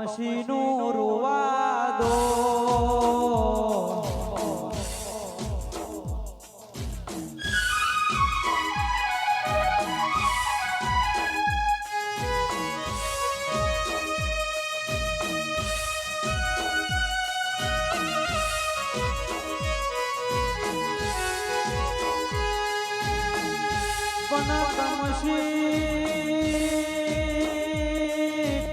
કમસીનું રોવા દો.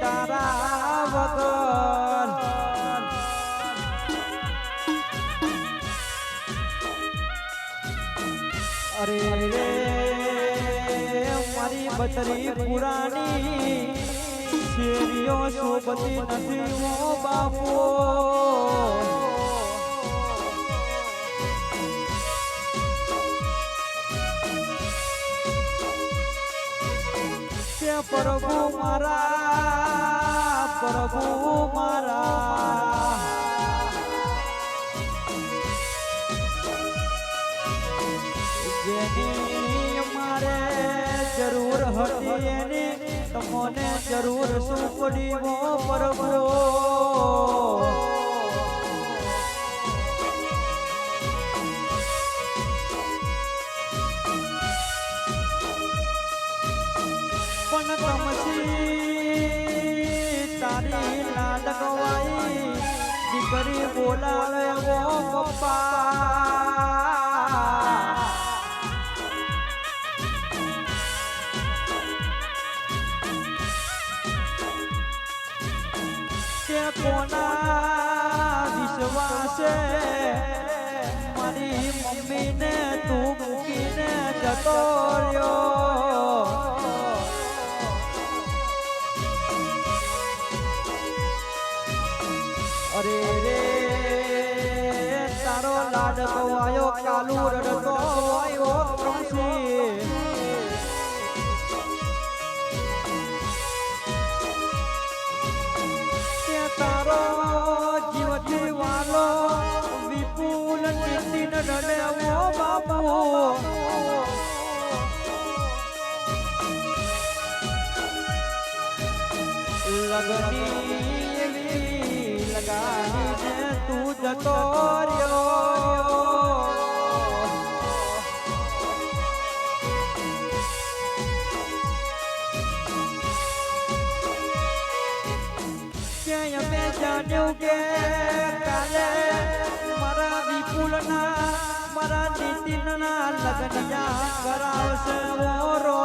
તારા વગર અરે રે મારી બતરી પુરાણી શેરીઓ શોભતી નથી ઓ બાપો. પ્રભુ મારા જેની મારે જરૂર હતી એની તમને જરૂર શું પડી વો પ્રભુ. તારી લાડકવાઈ દીકરી બોલાવે ઓ પપ્પા. કે કોના વિશ્વાસે મારી મમ્મીને તું મૂકીને જતો રહ્યો. અરે રે તારો લાડકો આયો કાલુ રડતો આયો કમસી. કે તારો જીવ જીવાલો વિપુલ ટીટીન રડે ઓ બાપુ. લગની લગાડીને તું જતો રહ્યો. ક્યાંય મેં જાણ્યું કે કાલે મારા વિપુલના મારા નીતિનના લગ્ન કરાવશે ઓરો.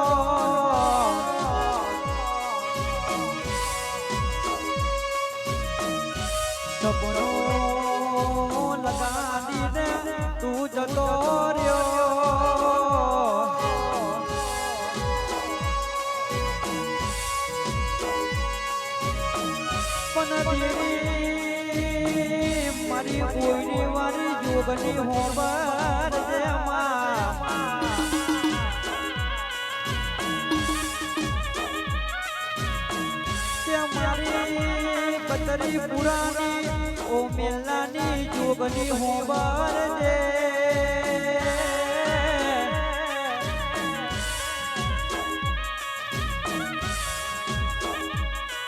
સપનો લગાડીને તું જતો રહ્યો. પણ મારી કોઈની વારી જોગની હોબર મારી બતરી પુરાણી ઓ મેલાની જોગની હોબર દે.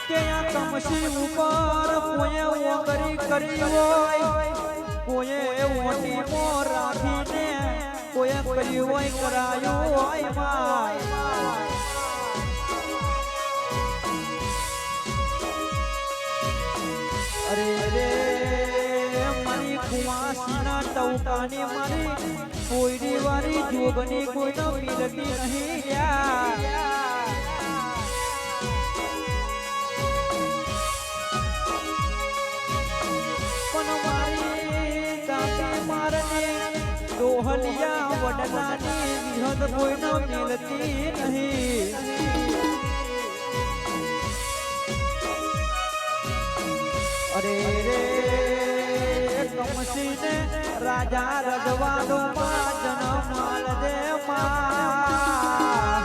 કે આ કમસી ઉપર કોઈએ ઓગરી કરી હોય, કોઈએ ઓટી મો રાખીને કોઈએ કર્યું હોય કરાયું હોય માય. અરે રે મારી કુવાસીના ટવકાની મારી કોઈની વારી જોગની કોઈનો મિલતી નહીં યાર. પણ મારી દાદી મારને ડોહલિયા વડલાની વિહદ કોઈનો મિલતી નહીં. અરે રે કમસીને રાજા રજવાનો માં જન્મ માલ દે માં.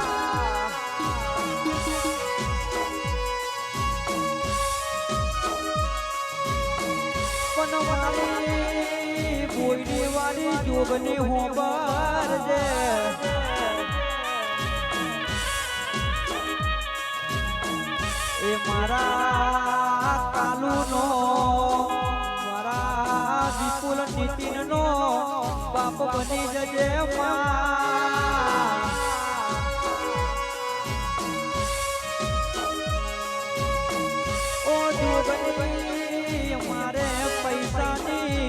પણ મારી બોયડી વાળી જોગની હોબર દે. એ મારા બની જજે માં ઓ જોગણી મારે પૈસાની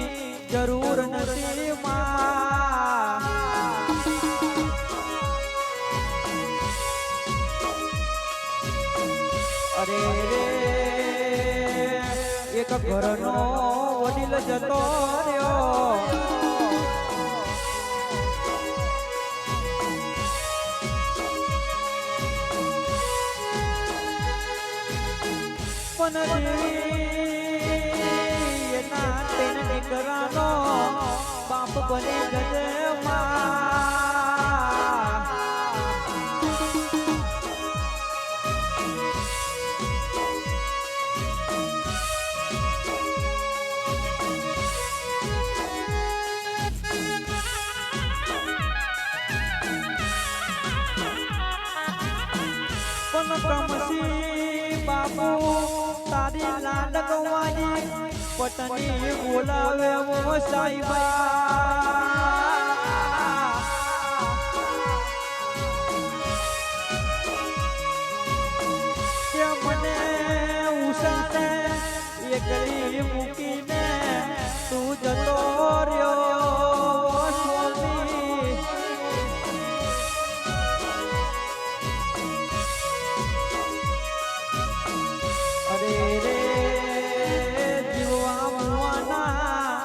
જરૂર નથી માં અરે રે એક ઘરનો વડીલ જતો રહ્યો પણ એના તેન દીકરાનો બાપ બની જજે માં કમસી બાપુ તારી લાડકવાની પટની બોલાવે ઓ સાઈબા કે મને ઉષાને એકલી મૂકીને તું જતો રહ્યો સ્વામી અરે રે જીવવા મુવાના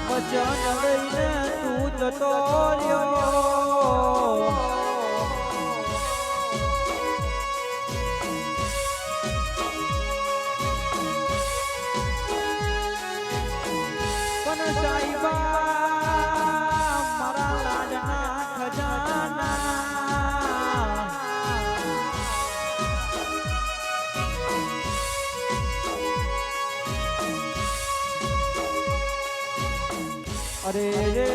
વચન લઈને તું જતો રહ્યો પણ સાઈબા મારા લાડના ખજાના અરે રે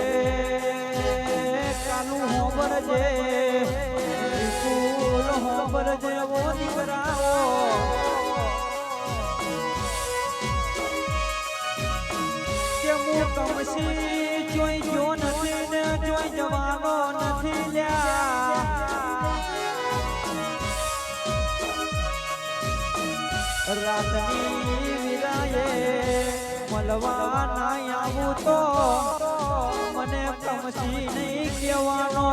કાલું હોબરજે ફૂલ હોબરજે ઓ દીકરાઓ કે હું કમસી જોઈ જો નથી ને જોઈ જવાનો નથી લ્યા રાતની વિરાયે મળવા ના આવું તો મને કમસી નહીં કહેવાનો